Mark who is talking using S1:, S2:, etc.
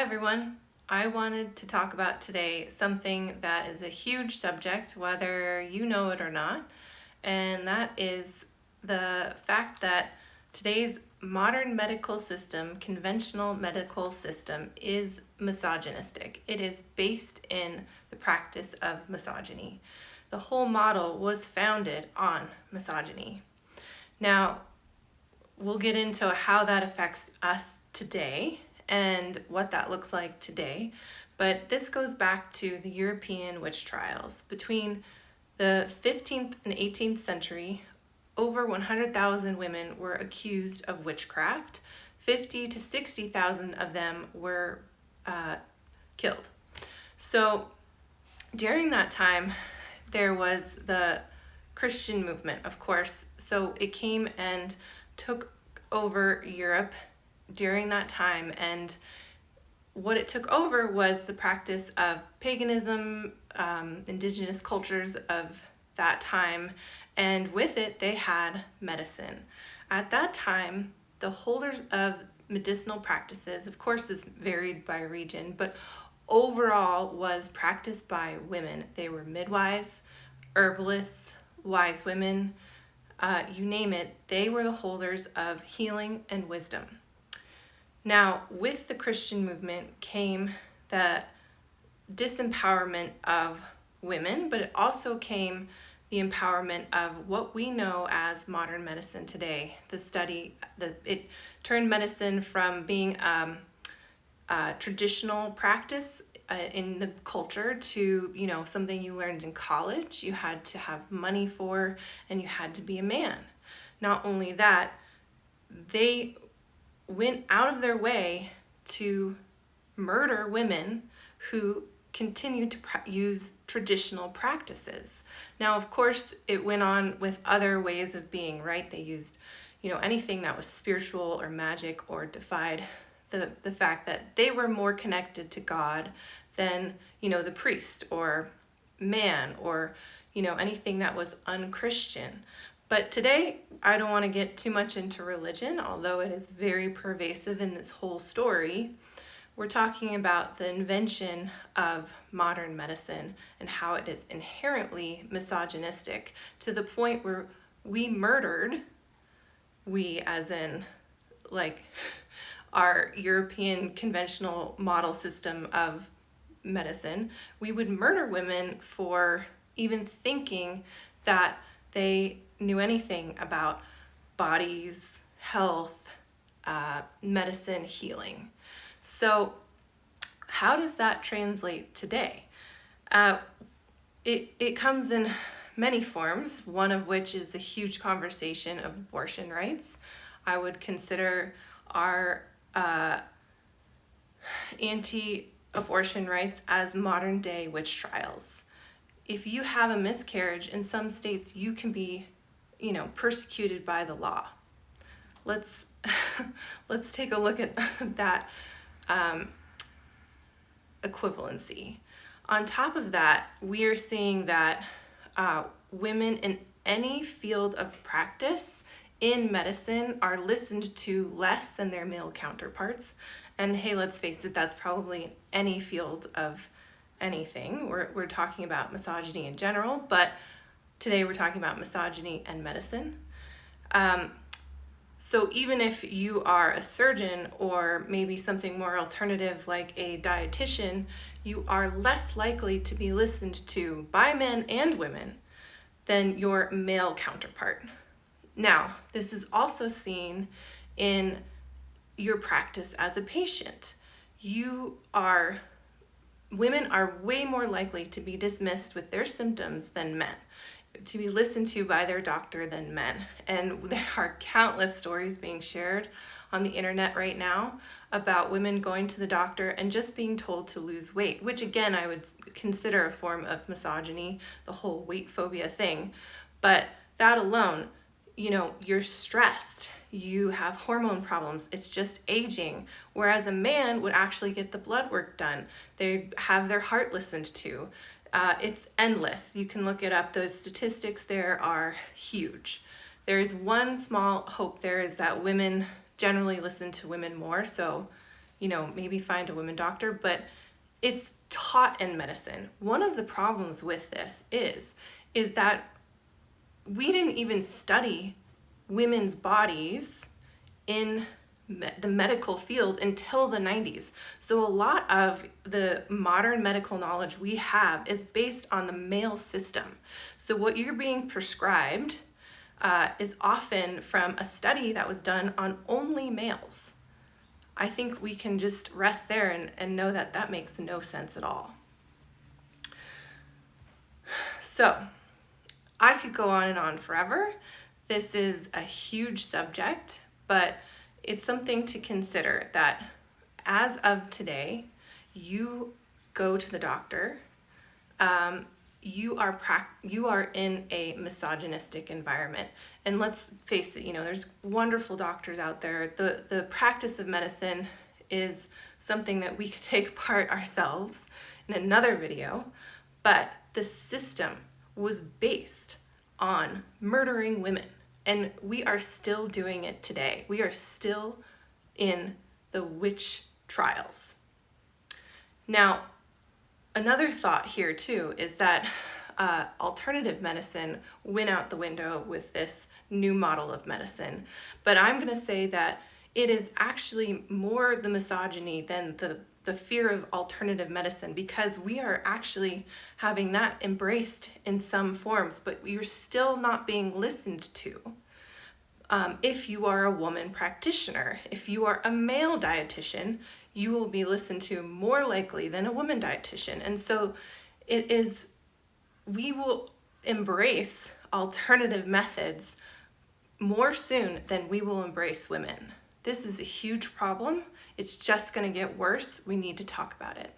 S1: everyone. I wanted to talk about today something that is a huge subject, whether you know it or not, and that is the fact that today's modern medical system, conventional medical system, is misogynistic. It is based in the practice of misogyny. The whole model was founded on misogyny. Now, we'll get into how that affects us today and what that looks like today. But this goes back to the European witch trials. Between the 15th and 18th century, over 100,000 women were accused of witchcraft. 50 to 60,000 of them were killed. So during that time, there was the Christian movement, of course. So it came and took over Europe during that time, and what it took over was the practice of paganism, indigenous cultures of that time, and with it they had medicine. At that time, the holders of medicinal practices, of course this varied by region, but overall was practiced by women. They were midwives, herbalists, wise women, you name it, they were the holders of healing and wisdom. Now, with the Christian movement came the disempowerment of women, but it also came the empowerment of what we know as modern medicine today. It turned medicine from being a traditional practice in the culture to, something you learned in college, you had to have money for, and you had to be a man. Not only that, they went out of their way to murder women who continued to use traditional practices. Now, of course, it went on with other ways of being, right? They used, anything that was spiritual or magic or defied the fact that they were more connected to God than, the priest or man or, anything that was unchristian. But today, I don't want to get too much into religion, although it is very pervasive in this whole story. We're talking about the invention of modern medicine and how it is inherently misogynistic to the point where we as in our European conventional model system of medicine, we would murder women for even thinking that they knew anything about bodies, health, medicine, healing. So how does that translate today? It comes in many forms, one of which is the huge conversation of abortion rights. I would consider our anti-abortion rights as modern day witch trials. If you have a miscarriage, in some states you can be, persecuted by the law. Let's take a look at that equivalency. On top of that, we are seeing that women in any field of practice in medicine are listened to less than their male counterparts. And hey, let's face it, that's probably any field of anything. We're talking about misogyny in general, but today we're talking about misogyny and medicine. So even if you are a surgeon or maybe something more alternative like a dietitian, you are less likely to be listened to by men and women than your male counterpart. Now, this is also seen in your practice as a patient. Women are way more likely to be dismissed with their symptoms than men, to be listened to by their doctor than men. And there are countless stories being shared on the internet right now about women going to the doctor and just being told to lose weight, which again, I would consider a form of misogyny, the whole weight phobia thing. But that alone, you're stressed, you have hormone problems, it's just aging. Whereas a man would actually get the blood work done. They have their heart listened to. It's endless. You can look it up. Those statistics there are huge. There's one small hope there is that women generally listen to women more. So, maybe find a women doctor, but it's taught in medicine. One of the problems with this is that we didn't even study women's bodies in the medical field until the 90s. So a lot of the modern medical knowledge we have is based on the male system. So what you're being prescribed is often from a study that was done on only males. I think we can just rest there and know that that makes no sense at all. So I could go on and on forever. This is a huge subject, but it's something to consider that as of today, you go to the doctor, you are in a misogynistic environment. And let's face it, there's wonderful doctors out there. The practice of medicine is something that we could take apart ourselves in another video, but the system was based on murdering women. And we are still doing it today. We are still in the witch trials. Now, another thought here too is that alternative medicine went out the window with this new model of medicine. But I'm going to say that it is actually more the misogyny than the fear of alternative medicine, because we are actually having that embraced in some forms, but you're still not being listened to. If you are a woman practitioner, if you are a male dietitian, you will be listened to more likely than a woman dietitian. And so we will embrace alternative methods more soon than we will embrace women. This is a huge problem. It's just going to get worse. We need to talk about it.